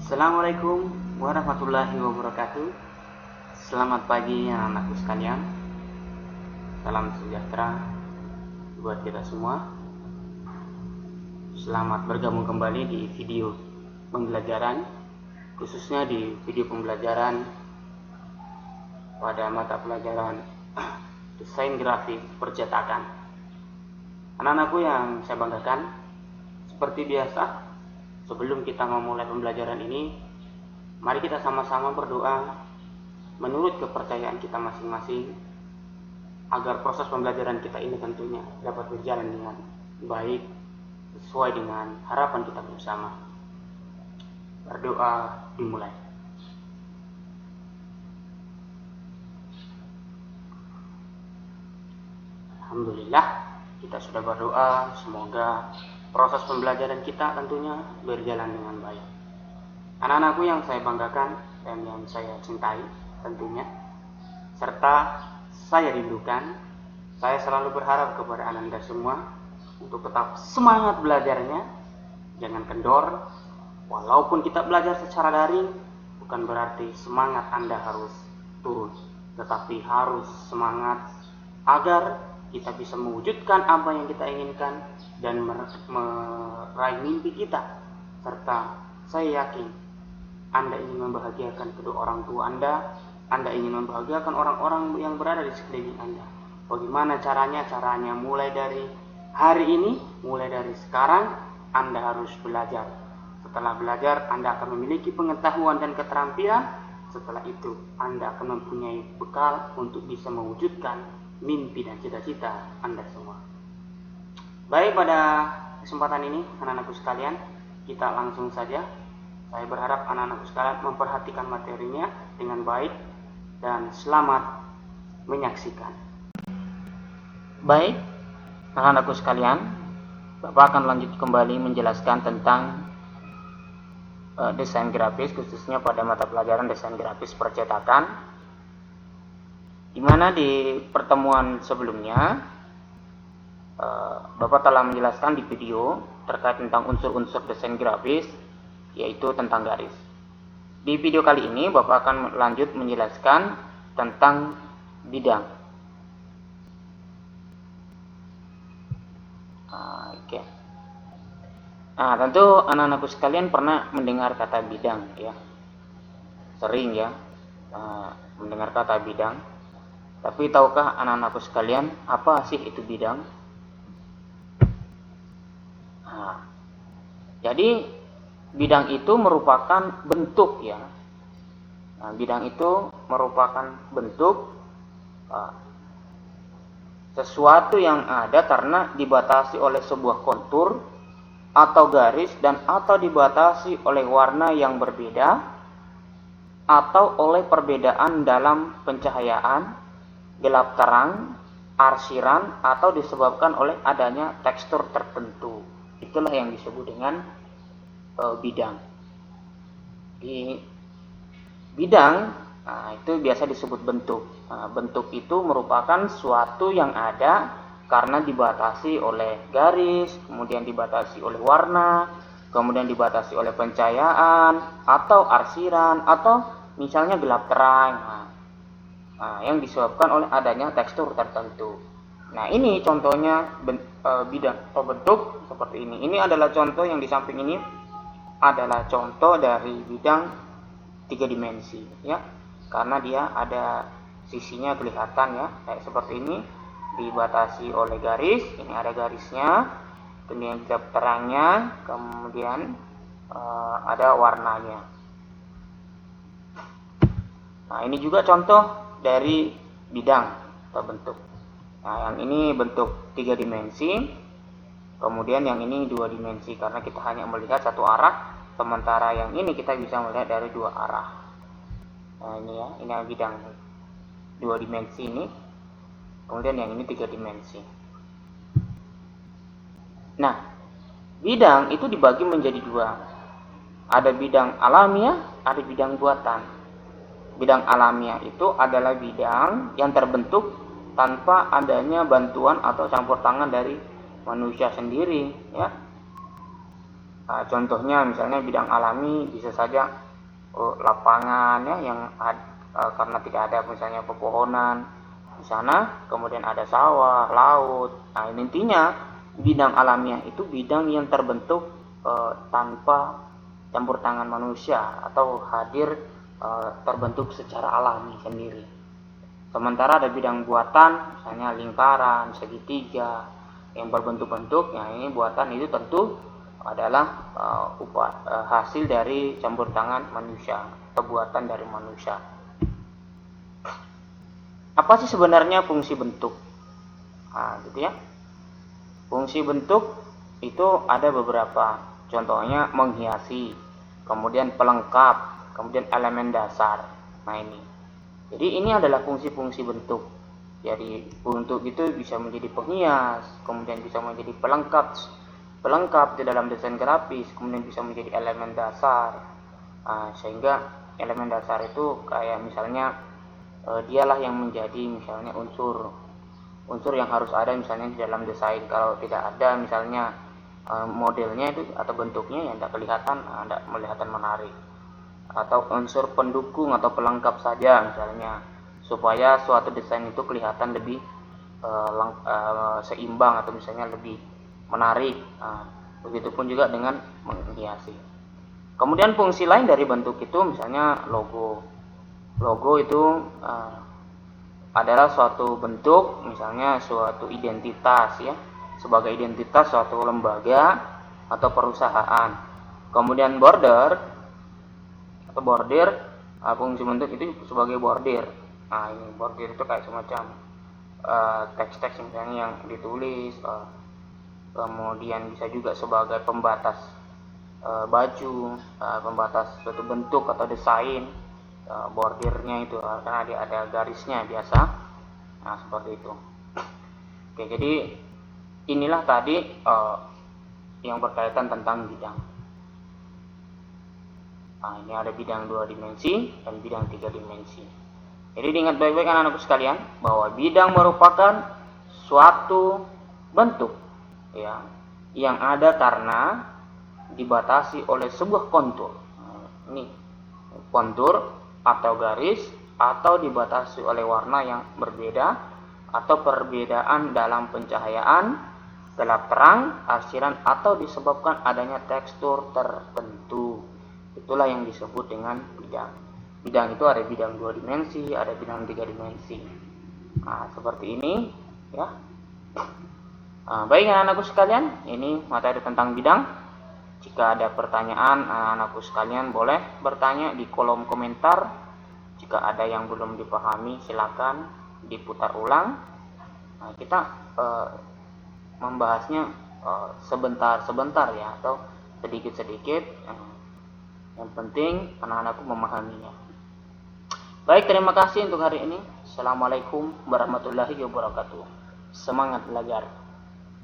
Assalamualaikum warahmatullahi wabarakatuh. Selamat pagi anak-anakku sekalian. Salam sejahtera buat kita semua. Selamat bergabung kembali di video pembelajaran, khususnya di video pembelajaran pada mata pelajaran desain grafis percetakan. Anak-anakku yang saya banggakan, seperti biasa, sebelum kita memulai pembelajaran ini, mari kita sama-sama berdoa menurut kepercayaan kita masing-masing agar proses pembelajaran kita ini tentunya dapat berjalan dengan baik sesuai dengan harapan kita bersama. Berdoa dimulai. Alhamdulillah, kita sudah berdoa, semoga proses pembelajaran kita tentunya berjalan dengan baik. Anak-anakku yang saya banggakan dan yang saya cintai tentunya, serta saya rindukan, saya selalu berharap kepada Anda semua untuk tetap semangat belajarnya, jangan kendor. Walaupun kita belajar secara daring, bukan berarti semangat Anda harus turun, tetapi harus semangat agar kita bisa mewujudkan apa yang kita inginkan dan meraih mimpi kita. Serta saya yakin Anda ingin membahagiakan kedua orang tua Anda ingin membahagiakan orang-orang yang berada di sekeliling Anda. Bagaimana caranya? Caranya mulai dari hari ini, mulai dari sekarang Anda harus belajar. Setelah belajar, Anda akan memiliki pengetahuan dan keterampilan. Setelah itu, Anda akan mempunyai bekal untuk bisa mewujudkan mimpi dan cita-cita Anda semua. Baik, pada kesempatan ini anak-anakku sekalian, kita langsung saja. Saya berharap anak-anakku sekalian memperhatikan materinya dengan baik dan selamat menyaksikan. Baik, anak-anakku sekalian, Bapak akan lanjut kembali menjelaskan tentang desain grafis, khususnya pada mata pelajaran desain grafis percetakan, di mana di pertemuan sebelumnya Bapak telah menjelaskan di video terkait tentang unsur-unsur desain grafis, yaitu tentang garis. Di video kali ini Bapak akan lanjut menjelaskan tentang bidang. Oke. Nah, tentu anak-anakku sekalian pernah mendengar kata bidang, ya. Sering ya mendengar kata bidang. Tapi tahukah anak-anakku sekalian apa sih itu bidang? Nah, jadi bidang itu merupakan bentuk, ya. Nah, bidang itu merupakan bentuk sesuatu yang ada karena dibatasi oleh sebuah kontur atau garis dan atau dibatasi oleh warna yang berbeda atau oleh perbedaan dalam pencahayaan, gelap terang, arsiran, atau disebabkan oleh adanya tekstur tertentu. Itulah yang disebut dengan bidang. Di bidang, itu biasa disebut bentuk. Bentuk itu merupakan suatu yang ada karena dibatasi oleh garis, kemudian dibatasi oleh warna, kemudian dibatasi oleh pencahayaan, atau arsiran, atau misalnya gelap terang. Yang disebabkan oleh adanya tekstur tertentu. Nah, ini contohnya bidang atau bentuk seperti ini. Ini adalah contoh yang di samping ini adalah contoh dari bidang 3 dimensi, ya. Karena dia ada sisinya kelihatan, ya, kayak seperti ini, dibatasi oleh garis. Ini ada garisnya, kemudian gelap terangnya, kemudian ada warnanya. Nah, ini juga contoh dari bidang atau bentuk. Nah, yang ini bentuk 3 dimensi, kemudian yang ini 2 dimensi karena kita hanya melihat satu arah, sementara yang ini kita bisa melihat dari 2 arah. Nah, ini ya, ini bidang 2 dimensi ini, kemudian yang ini 3 dimensi. Nah, bidang itu dibagi menjadi 2. Ada bidang alamiah, ada bidang buatan. Bidang alamiah itu adalah bidang yang terbentuk tanpa adanya bantuan atau campur tangan dari manusia sendiri, ya. Contohnya misalnya bidang alami bisa saja lapangan ya yang karena tidak ada misalnya pepohonan di sana, kemudian ada sawah, laut. Nah, intinya bidang alamiah itu bidang yang terbentuk tanpa campur tangan manusia atau hadir terbentuk secara alami sendiri. Sementara ada bidang buatan, misalnya lingkaran, segitiga yang berbentuk-bentuk, yang ini buatan itu tentu adalah hasil dari campur tangan manusia atau buatan dari manusia. Apa sih sebenarnya fungsi bentuk? Gitu ya. Fungsi bentuk itu ada beberapa. Contohnya menghiasi, kemudian pelengkap, kemudian elemen dasar. Nah ini. Jadi ini adalah fungsi-fungsi bentuk. Jadi bentuk itu bisa menjadi penghias, kemudian bisa menjadi pelengkap di dalam desain grafis, kemudian bisa menjadi elemen dasar. Sehingga elemen dasar itu kayak misalnya dialah yang menjadi misalnya unsur yang harus ada misalnya di dalam desain. Kalau tidak ada misalnya modelnya itu atau bentuknya yang tidak kelihatan menarik. Atau unsur pendukung atau pelengkap saja misalnya, supaya suatu desain itu kelihatan lebih seimbang atau misalnya lebih menarik. Begitupun juga dengan menghiasi. Kemudian fungsi lain dari bentuk itu misalnya logo. Logo itu adalah suatu bentuk, misalnya suatu identitas ya, sebagai identitas suatu lembaga atau perusahaan. Kemudian border, fungsi bentuk itu sebagai bordir. Nah ini bordir itu kayak semacam teks-teks misalnya yang ditulis, kemudian bisa juga sebagai pembatas baju, pembatas suatu bentuk atau desain. Bordirnya itu karena dia ada garisnya biasa. Nah seperti itu. Oke, jadi inilah tadi yang berkaitan tentang bidang. Nah, ini ada bidang 2 dimensi dan bidang 3 dimensi. Jadi diingat baik-baik anak-anakku sekalian bahwa bidang merupakan suatu bentuk ya yang ada karena dibatasi oleh sebuah kontur. Ini kontur atau garis, atau dibatasi oleh warna yang berbeda, atau perbedaan dalam pencahayaan, gelap terang, arsiran, atau disebabkan adanya tekstur tertentu. Itulah yang disebut dengan bidang. Bidang itu ada bidang 2 dimensi, ada bidang 3 dimensi. Nah, seperti ini ya. Baik anak-anakku sekalian, ini materi tentang bidang. Jika ada pertanyaan anak-anakku sekalian boleh bertanya di kolom komentar. Jika ada yang belum dipahami silakan diputar ulang. Nah, kita membahasnya sebentar-sebentar ya, atau sedikit-sedikit. Yang penting anak-anakku memahaminya. Baik, terima kasih untuk hari ini. Assalamualaikum warahmatullahi wabarakatuh. Semangat belajar.